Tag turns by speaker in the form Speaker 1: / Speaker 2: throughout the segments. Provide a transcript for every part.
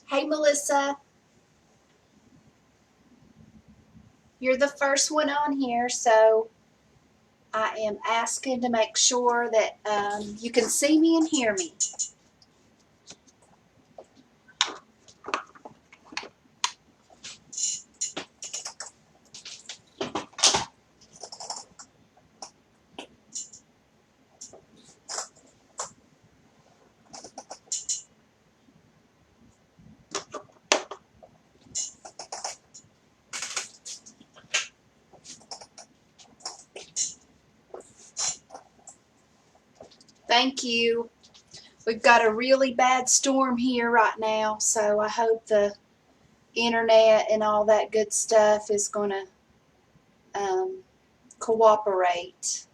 Speaker 1: Hey, Melissa, you're the first one on here, so I am asking to make sure that you can see me and hear me. Thank you. We've got a really bad storm here right now, so I hope the internet and all that good stuff is going to cooperate.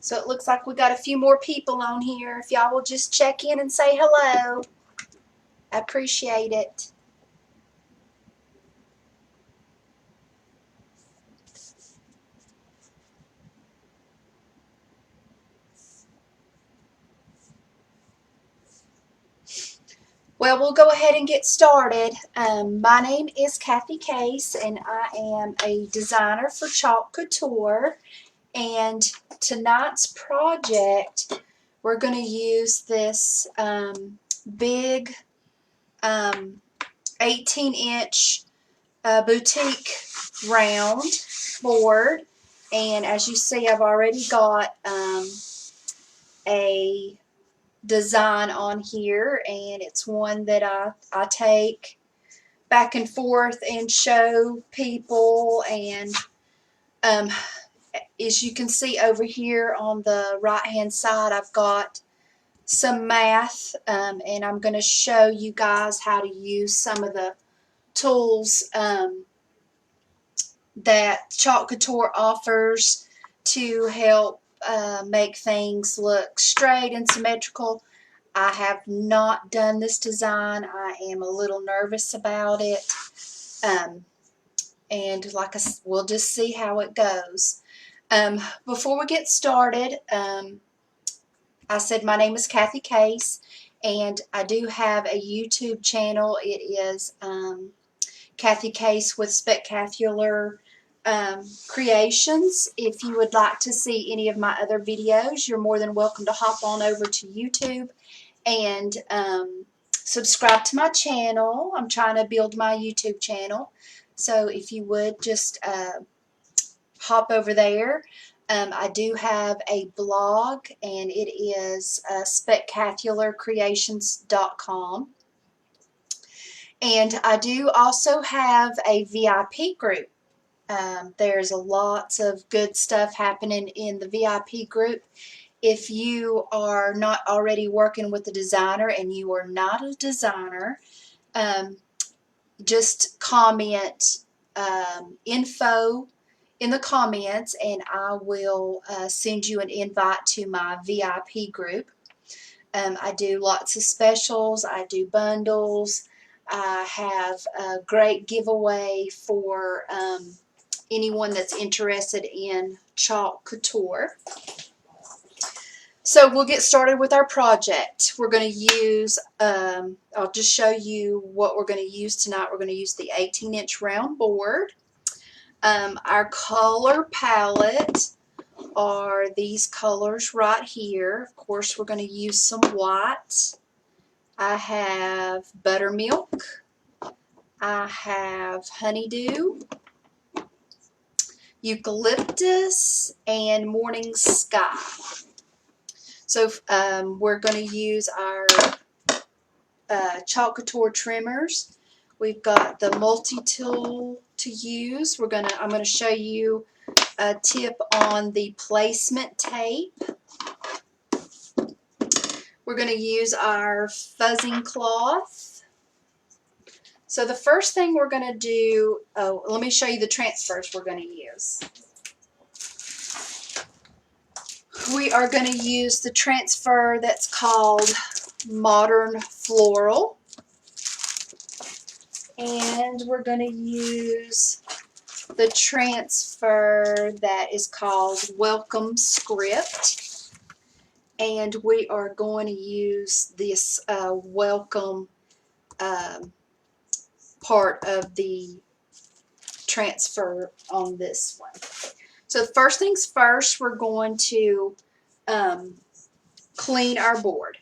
Speaker 1: So it looks like we got a few more people on here. If y'all will just check in and say hello, I appreciate it. Well, we'll go ahead and get started. My name is Kathy Case, and I am a designer for Chalk Couture. And tonight's project, we're going to use this big 18-inch boutique round board. And as you see, I've already got a design on here, and it's one that I take back and forth and show people. And as you can see over here on the right hand side, I've got some math, and I'm going to show you guys how to use some of the tools that Chalk Couture offers to help make things look straight and symmetrical. I have not done this design. I am a little nervous about it. And we'll just see how it goes. Before we get started, I said my name is Kathy Case, and I do have a YouTube channel. It is Kathy Case with Spectacular Creations. If you would like to see any of my other videos, you're more than welcome to hop on over to YouTube and subscribe to my channel. I'm trying to build my YouTube channel, so if you would just hop over there. I do have a blog, and it is spectacularcreations.com. And I do also have a VIP group. There's lots of good stuff happening in the VIP group. If you are not already working with a designer and you are not a designer, just comment info in the comments, and I will send you an invite to my VIP group. I do lots of specials. I do bundles. I have a great giveaway for anyone that's interested in Chalk Couture. So we'll get started with our project. We're going to use, I'll just show you what we're going to use tonight. We're going to use the 18-inch round board. Our color palette are these colors right here. Of course, we're going to use some white. I have buttermilk. I have honeydew, eucalyptus, and morning sky. So we're going to use our Chalk Couture trimmers. We've got the multi-tool to use. I'm going to show you a tip on the placement tape. We're going to use our fuzzing cloth. So the first thing we're going to do, let me show you the transfers we're going to use. We are going to use the transfer that's called modern floral. And we're going to use the transfer that is called Welcome Script. And we are going to use this welcome part of the transfer on this one. So first things first, we're going to clean our board.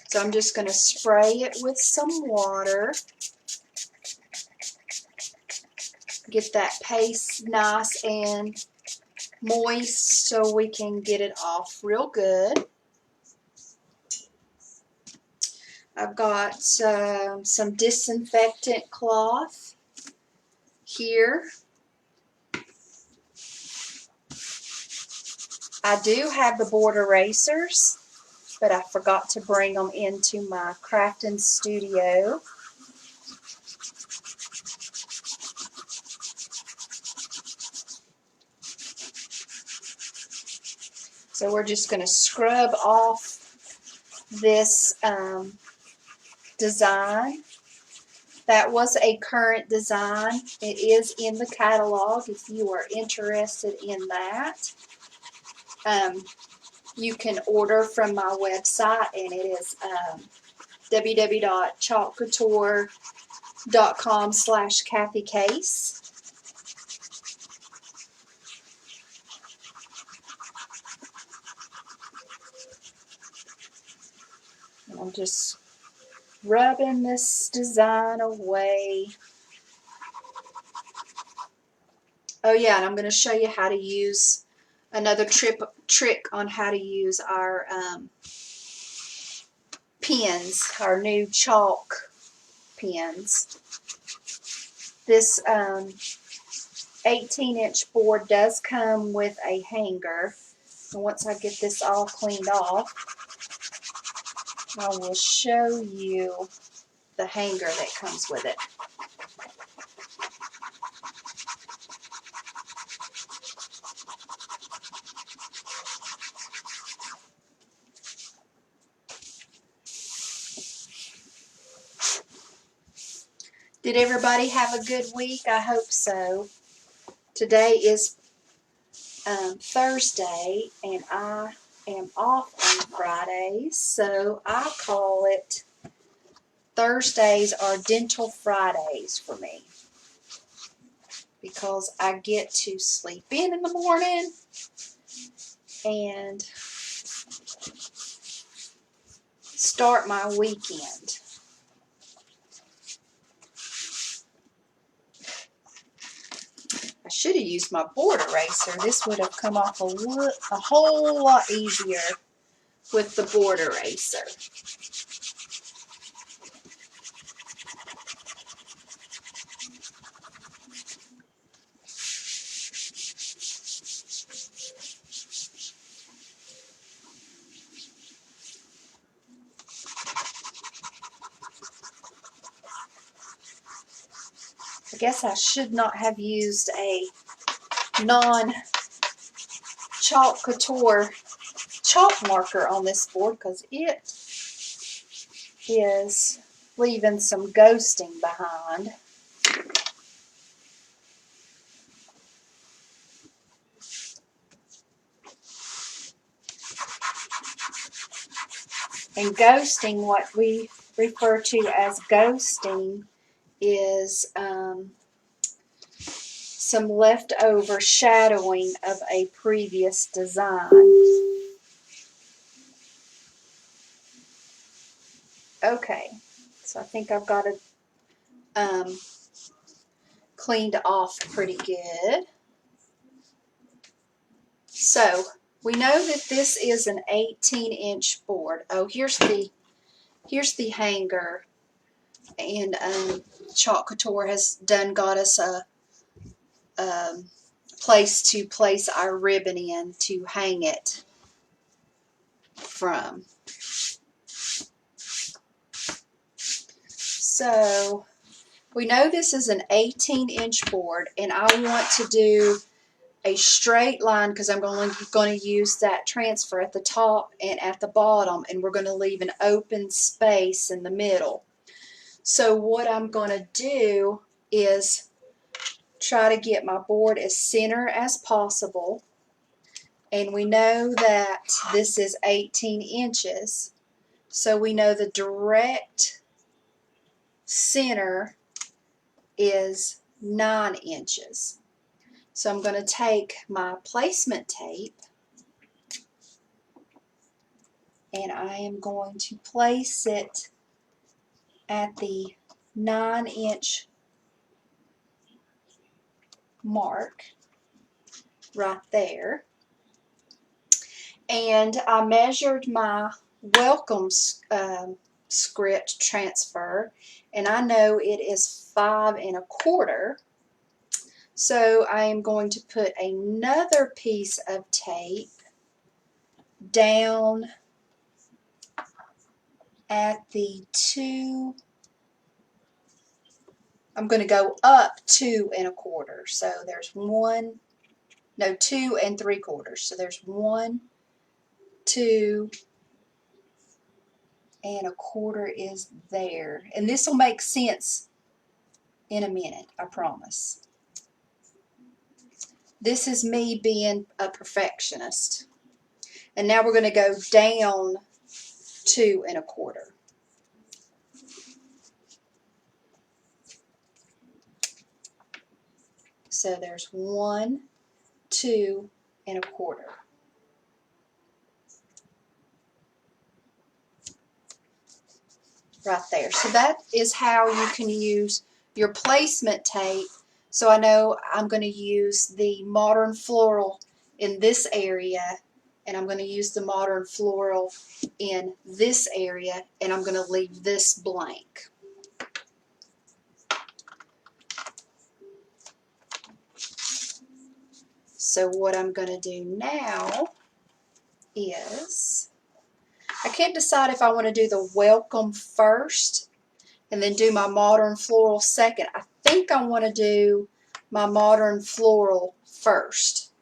Speaker 1: So I'm just going to spray it with some water. Get that paste nice and moist so we can get it off real good. I've got some disinfectant cloth here. I do have the board erasers, but I forgot to bring them into my crafting studio. So we're just going to scrub off this design. That was a current design. It is in the catalog if you are interested in that. You can order from my website, and it is www.chalkcouture.com/KathyCase. And I'm just rubbing this design away. Oh yeah, and I'm going to show you how to use another trick on how to use our pens, our new chalk pens. This 18-inch board does come with a hanger. And once I get this all cleaned off, I will show you the hanger that comes with it. Did everybody have a good week? I hope so. Today is Thursday, and I am off on Fridays, so I call it Thursdays are dental Fridays for me, because I get to sleep in the morning and start my weekend. I should have used my board eraser. This would have come off a whole lot easier with the board eraser. I guess I should not have used a non-chalk couture chalk marker on this board, because it is leaving some ghosting behind. And ghosting, what we refer to as ghosting, is some leftover shadowing of a previous design. Okay, so I think I've got it cleaned off pretty good. So we know that this is an 18-inch board. Oh, here's the hanger, and Chalk Couture has got us a place to place our ribbon in to hang it from. So we know this is an 18-inch board, and I want to do a straight line because I'm going to use that transfer at the top and at the bottom, and we're going to leave an open space in the middle. So what I'm going to do is try to get my board as center as possible. And we know that this is 18 inches. So we know the direct center is 9 inches. So I'm going to take my placement tape and I am going to place it at the 9-inch mark right there. And I measured my welcome script transfer, and I know it is 5 1/4. So I am going to put another piece of tape down at the 2. I'm going to go up 2 1/4. So there's 2 3/4. So there's 1, 2 1/4 is there. And this will make sense in a minute, I promise. This is me being a perfectionist. And now we're going to go down 2 1/4. So there's 1, 2 1/4. Right there. So that is how you can use your placement tape. So I know I'm going to use the modern floral in this area, and I'm going to use the modern floral in this area, and I'm going to leave this blank. So what I'm going to do now is, I can't decide if I want to do the welcome first and then do my modern floral second. I think I want to do my modern floral first.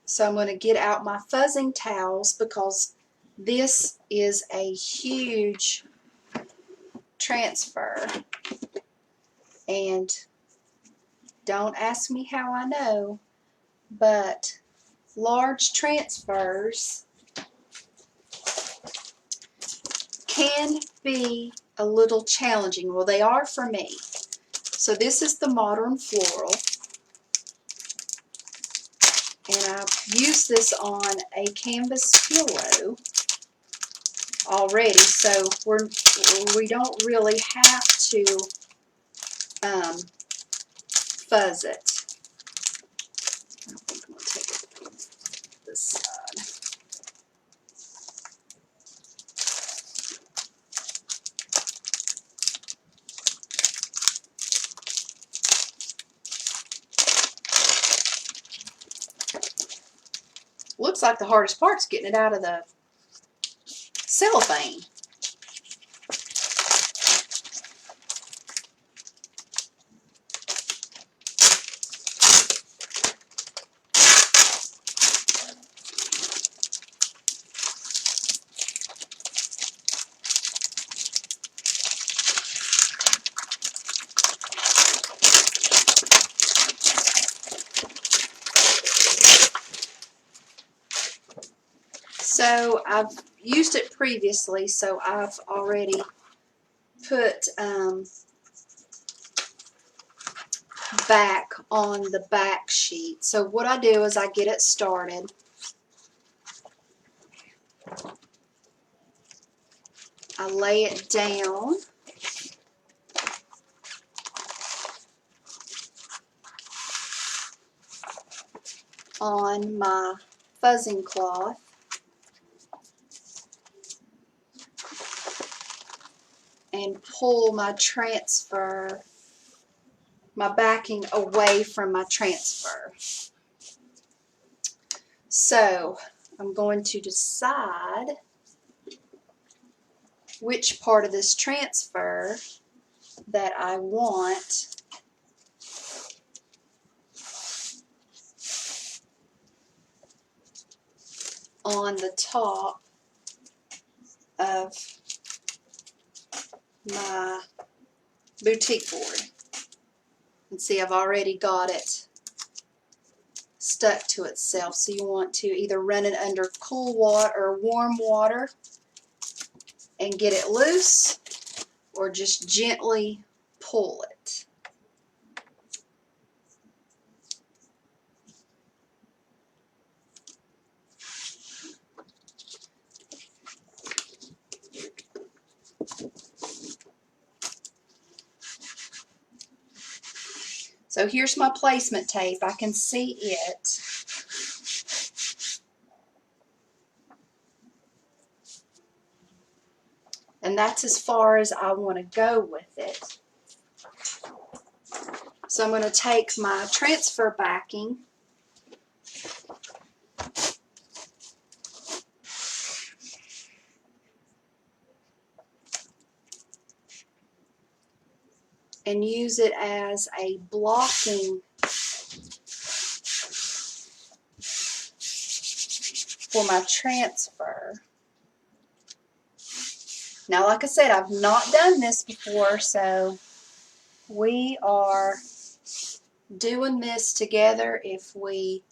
Speaker 1: So I'm going to get out my fuzzing towels because this is a huge transfer. And don't ask me how I know, but large transfers can be a little challenging. Well, they are for me. So this is the modern floral, and I've used this on a canvas pillow already, so we don't really have to fuzz it. I think I'm going to take it this side. Looks like the hardest part's getting it out of the cellophane. So I've used it previously, so I've already put back on the back sheet. So what I do is I get it started. I lay it down on my fuzzing cloth. And pull my transfer, my backing away from my transfer. So I'm going to decide which part of this transfer that I want on the top of my boutique board. And see, I've already got it stuck to itself. So you want to either run it under cool water or warm water and get it loose, or just gently pull it. So here's my placement tape. I can see it. And that's as far as I want to go with it. So I'm going to take my transfer backing and use it as a blocking for my transfer. Now, like I said, I've not done this before, so we are doing this together. If we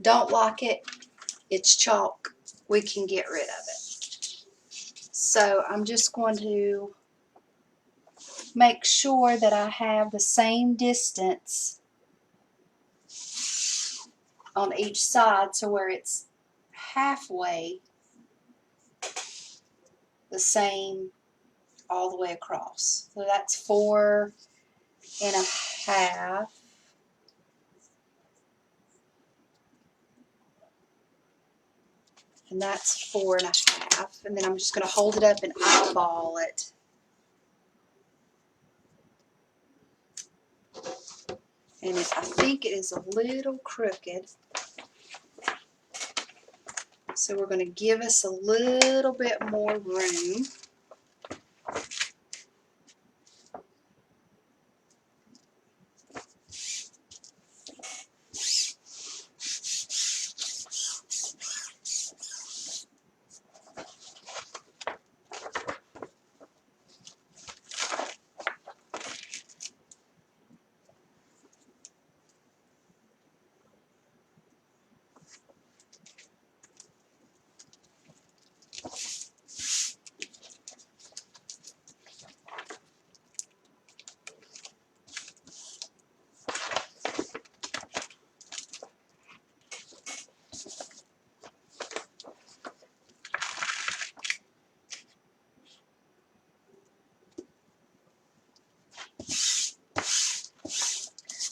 Speaker 1: don't like it, it's chalk. We can get rid of it. So I'm just going to make sure that I have the same distance on each side, so where it's halfway the same all the way across. So that's 4.5. And that's 4.5. And then I'm just going to hold it up and eyeball it. And I think it is a little crooked. So we're going to give us a little bit more room.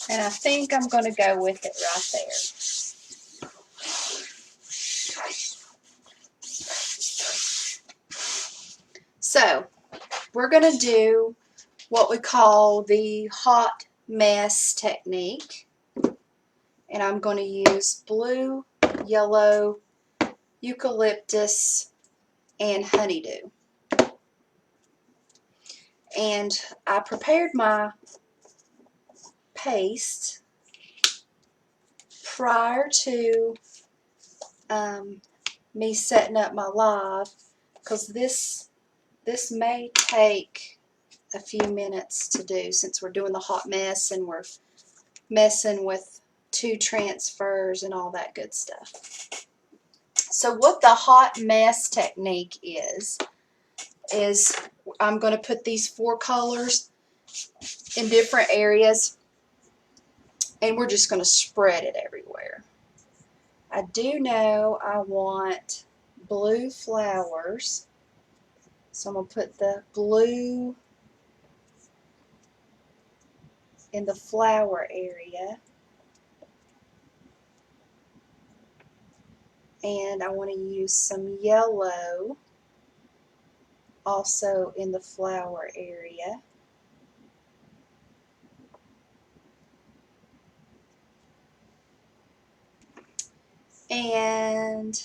Speaker 1: And I think I'm going to go with it right there. So we're going to do what we call the hot mess technique. And I'm going to use blue, yellow, eucalyptus, and honeydew. And I prepared my paste prior to me setting up my live, because this may take a few minutes to do, since we're doing the hot mess and we're messing with 2 transfers and all that good stuff. So what the hot mess technique is I'm going to put these 4 colors in different areas, and we're just going to spread it everywhere. I do know I want blue flowers, so I'm going to put the blue in the flower area, and I want to use some yellow also in the flower area. And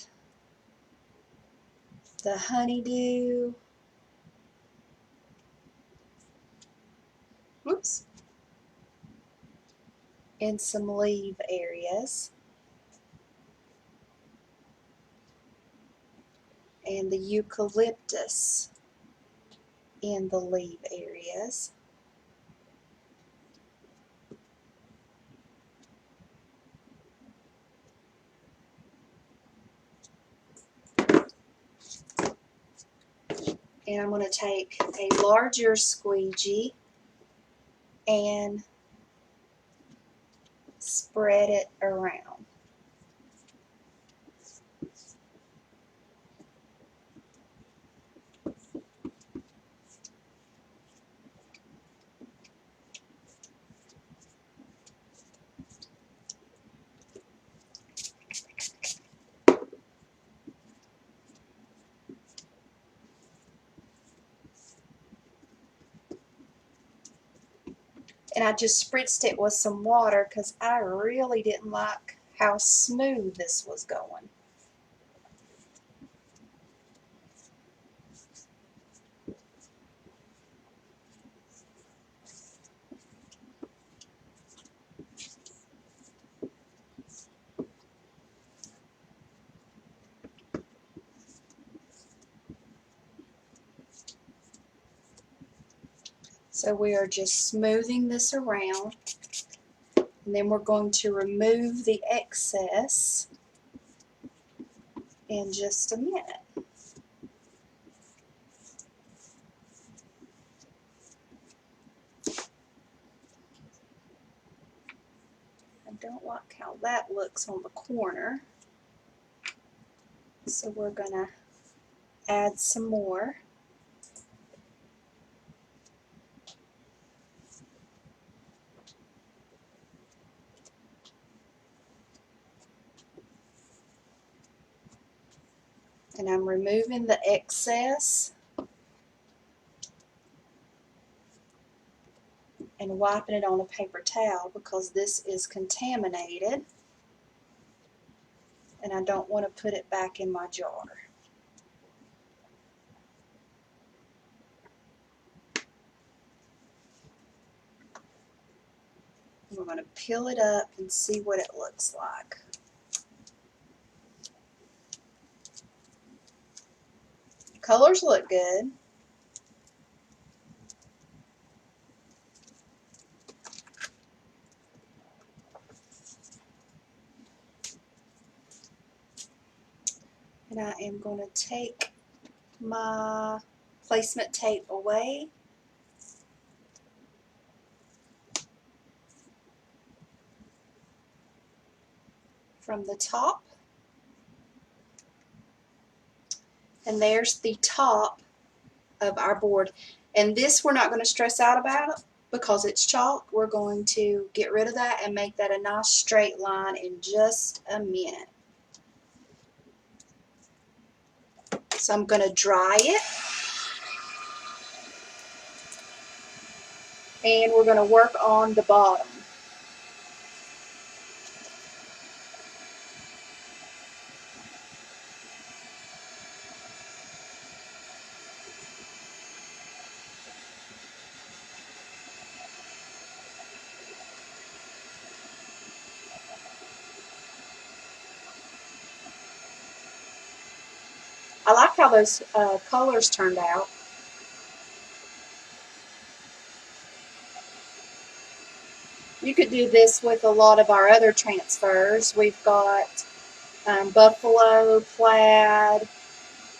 Speaker 1: the honeydew, whoops, in some leaf areas. and the eucalyptus in the leaf areas. And I'm going to take a larger squeegee and spread it around. And I just spritzed it with some water because I really didn't like how smooth this was going. So we are just smoothing this around, and then we're going to remove the excess in just a minute. I don't like how that looks on the corner, so we're going to add some more. And I'm removing the excess and wiping it on a paper towel because this is contaminated and I don't want to put it back in my jar. We're going to peel it up and see what it looks like. Colors look good. And I am going to take my placement tape away. From the top. And there's the top of our board. And this we're not going to stress out about because it's chalk. We're going to get rid of that and make that a nice straight line in just a minute. So I'm going to dry it. And we're going to work on the bottom. I like how those colors turned out. You could do this with a lot of our other transfers. We've got buffalo, plaid,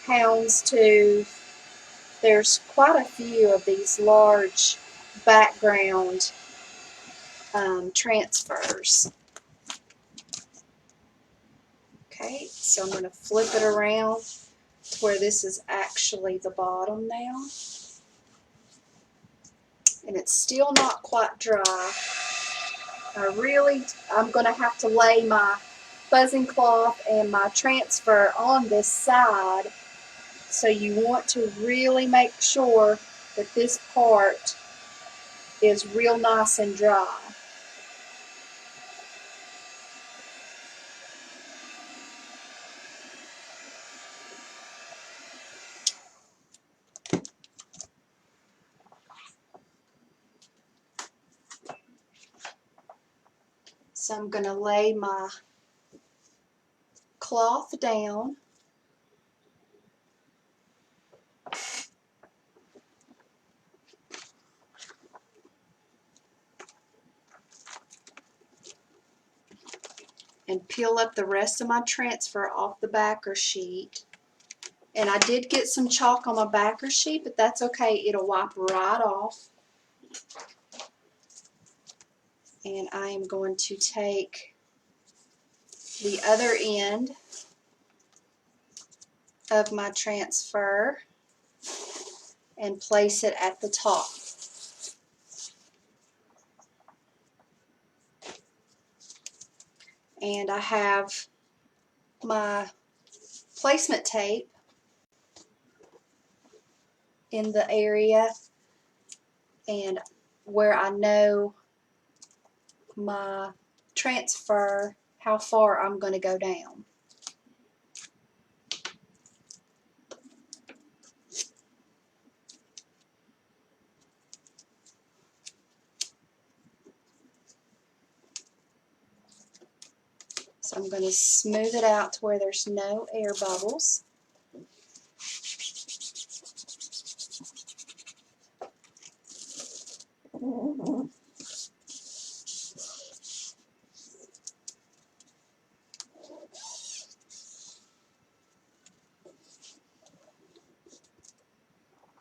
Speaker 1: houndstooth. There's quite a few of these large background transfers. Okay, so I'm going to flip it around to where this is actually the bottom now. And it's still not quite dry. I'm going to have to lay my fuzzing cloth and my transfer on this side. So you want to really make sure that this part is real nice and dry. So I'm going to lay my cloth down and peel up the rest of my transfer off the backer sheet. And I did get some chalk on my backer sheet, but that's okay. It'll wipe right off. And I am going to take the other end of my transfer and place it at the top. And I have my placement tape in the area and where I know my transfer, how far I'm going to go down. So I'm going to smooth it out to where there's no air bubbles.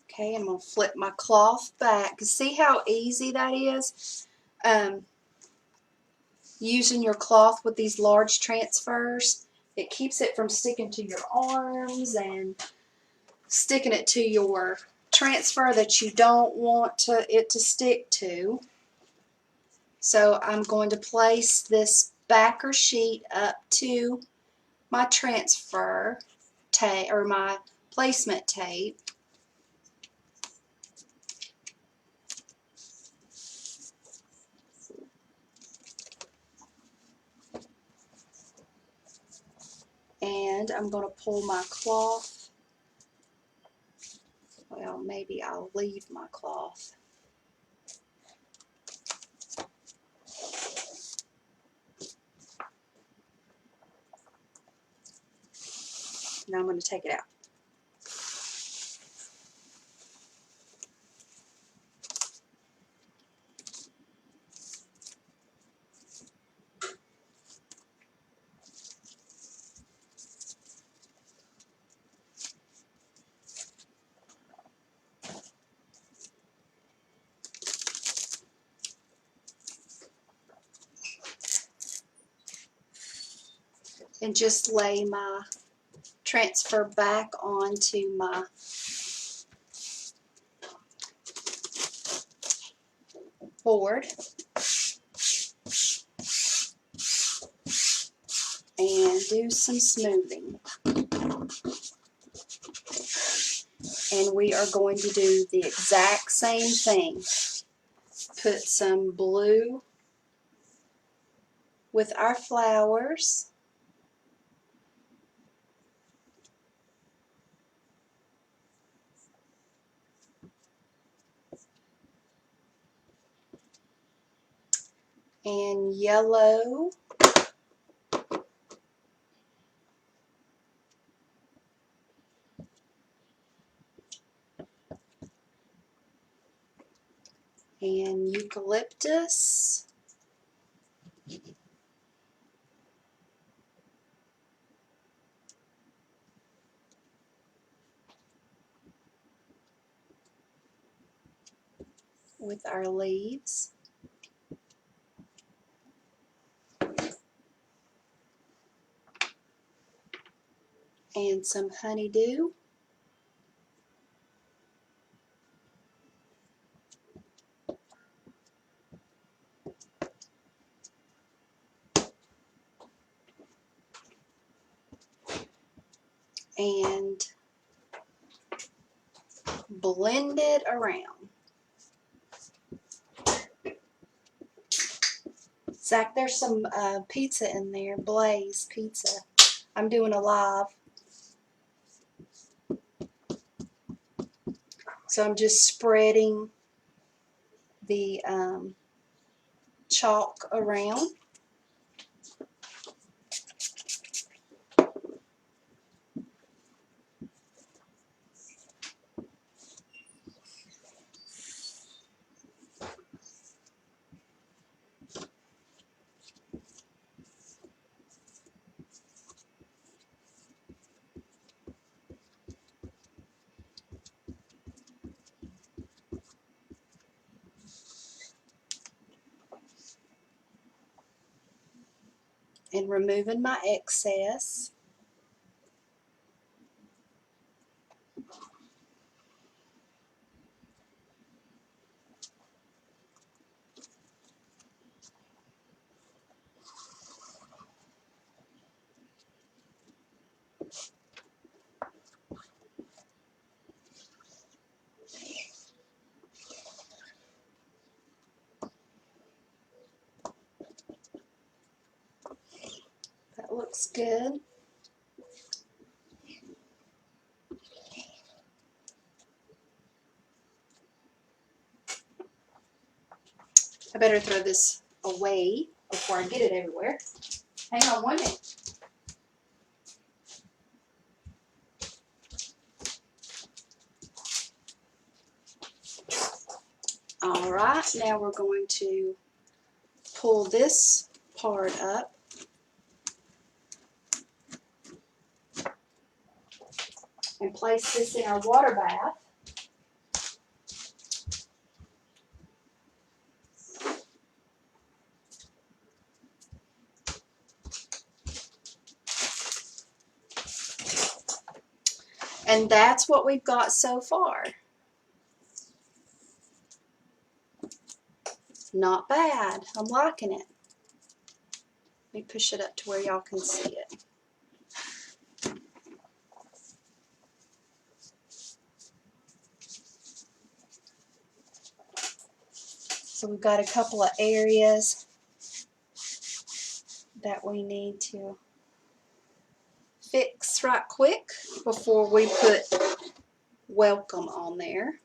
Speaker 1: Okay, I'm going to flip my cloth back. See how easy that is? Using your cloth with these large transfers, it keeps it from sticking to your arms and sticking it to your transfer that you don't want it to stick to. So I'm going to place this backer sheet up to my transfer tape or my placement tape. And I'm going to pull my cloth. Well, maybe I'll leave my cloth. Now I'm going to take it out. And just lay my transfer back onto my board and do some smoothing. And we are going to do the exact same thing. Put some blue with our flowers. And yellow and eucalyptus with our leaves. And some honeydew. And blend it around. Zach, there's some pizza in there, Blaze pizza. I'm doing a live. So I'm just spreading the chalk around. and removing my excess. That looks good. I better throw this away before I get it everywhere. Hang on one minute. Alright, now we're going to pull this part up and place this in our water bath. And that's what we've got so far. Not bad. I'm liking it. Let me push it up to where y'all can see it. So we've got a couple of areas that we need to fix right quick before we put welcome on there.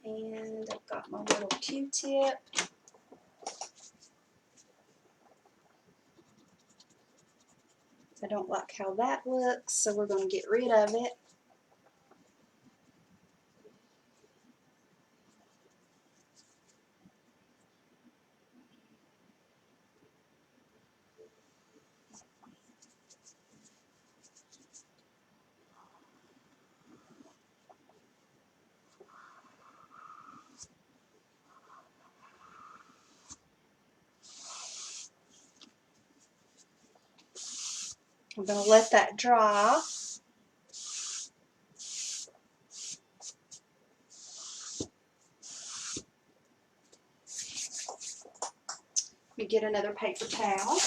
Speaker 1: And I've got my little Q-tip. I don't like how that looks, so we're going to get rid of it. I'm going to let that dry. Let me get another paper towel.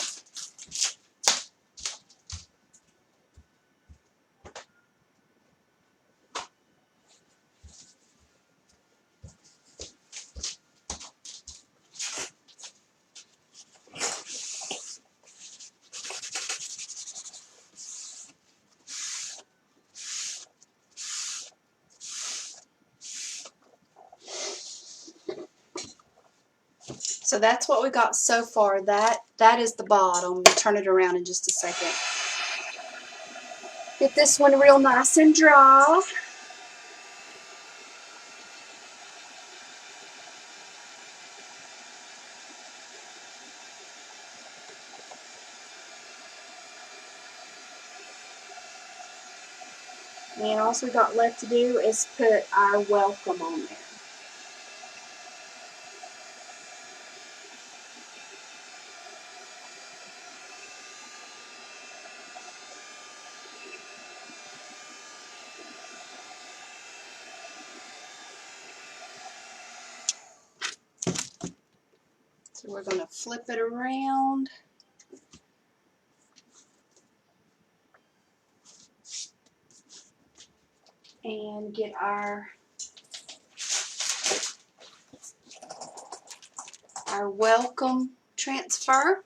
Speaker 1: So that's what we got so far. That is the bottom. Turn it around in just a second. Get this one real nice and dry. And all we got left to do is put our welcome on there. So we're going to flip it around. And get our welcome transfer.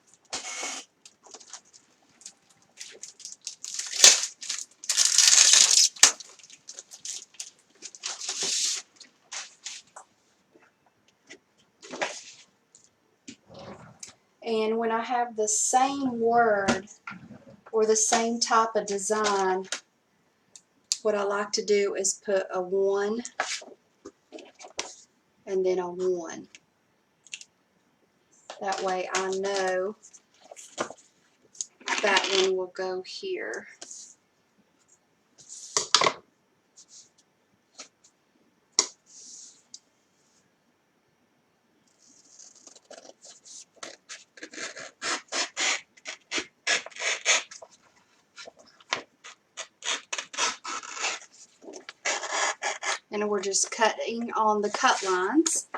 Speaker 1: And when I have the same word or the same type of design, what I like to do is put a 1 and then a 1. That way I know that one will go here. And we're just cutting on the cut lines.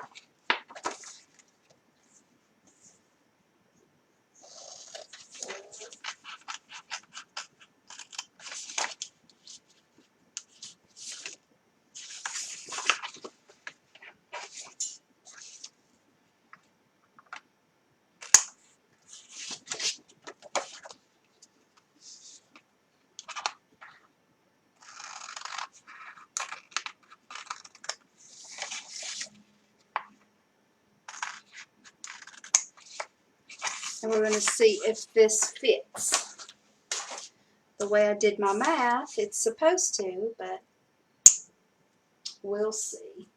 Speaker 1: And we're going to see if this fits. The way I did my math, it's supposed to, but we'll see.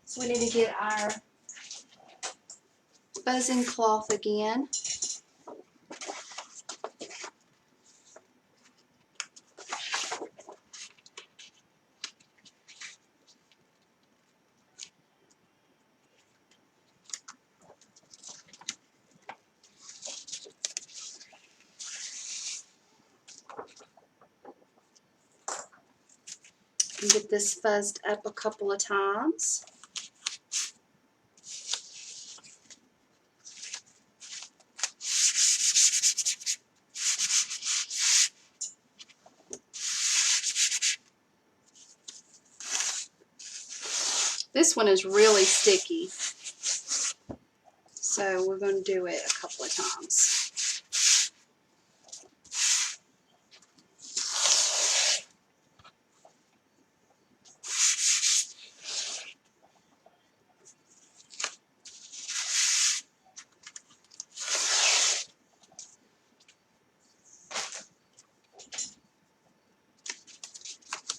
Speaker 1: So we need to get our buzzing cloth again. And get this fuzzed up a couple of times. This one is really sticky, so we're going to do it a couple of times.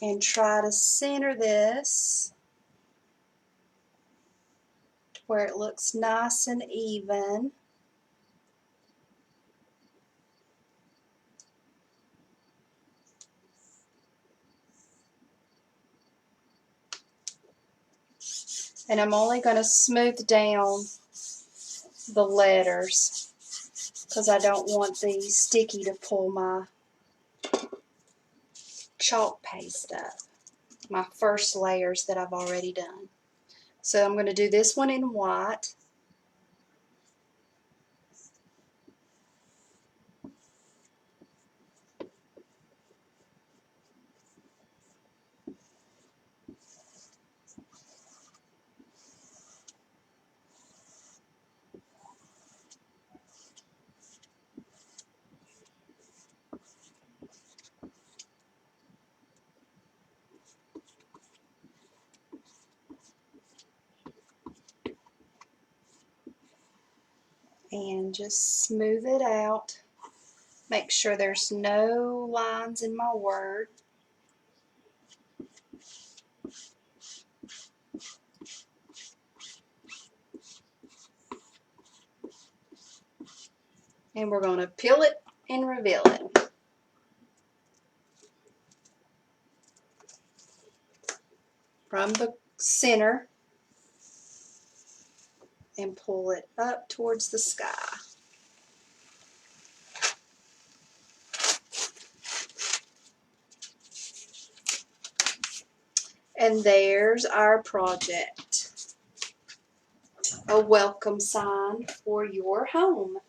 Speaker 1: And try to center this to where it looks nice and even. And I'm only going to smooth down the letters because I don't want the sticky to pull my chalk paste up, my first layers that I've already done. So I'm going to do this one in white. And just smooth it out. Make sure there's no lines in my word. And we're going to peel it and reveal it. From the center and pull it up towards the sky. And there's our project. A welcome sign for your home.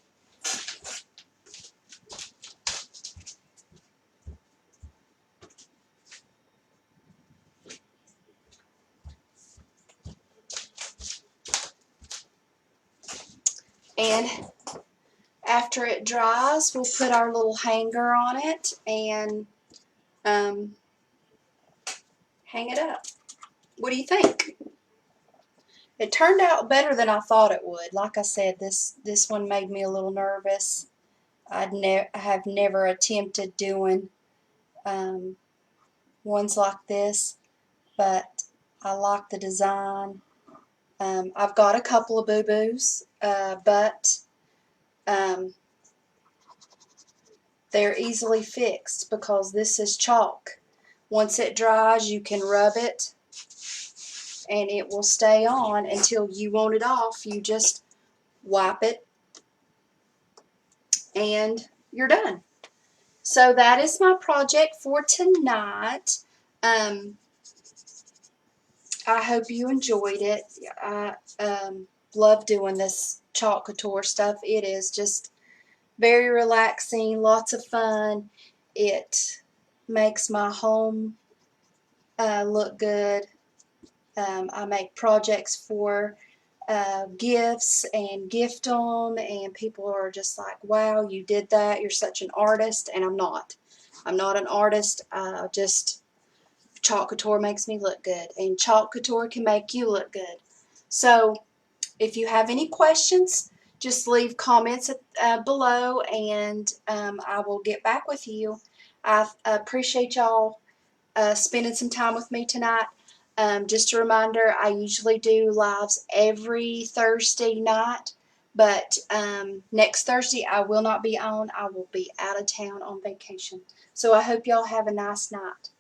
Speaker 1: And after it dries, we'll put our little hanger on it and hang it up. What do you think? It turned out better than I thought it would. Like I said, this one made me a little nervous. I have never attempted doing ones like this, but I like the design. I've got a couple of boo-boos, but they're easily fixed because this is chalk. Once it dries, you can rub it and it will stay on until you want it off. You just wipe it and you're done. So that is my project for tonight. Um, I hope you enjoyed it. I love doing this chalk couture stuff. It is just very relaxing, lots of fun. It makes my home look good. I make projects for gifts and gift them, and people are just like, wow, you did that. You're such an artist. And I'm not. I'm not an artist. Just chalk couture makes me look good, and chalk couture can make you look good. So if you have any questions, just leave comments below, and I will get back with you. I appreciate y'all spending some time with me tonight. Just a reminder, I usually do lives every Thursday night, but next Thursday I will not be on. I will be out of town on vacation. So I hope y'all have a nice night.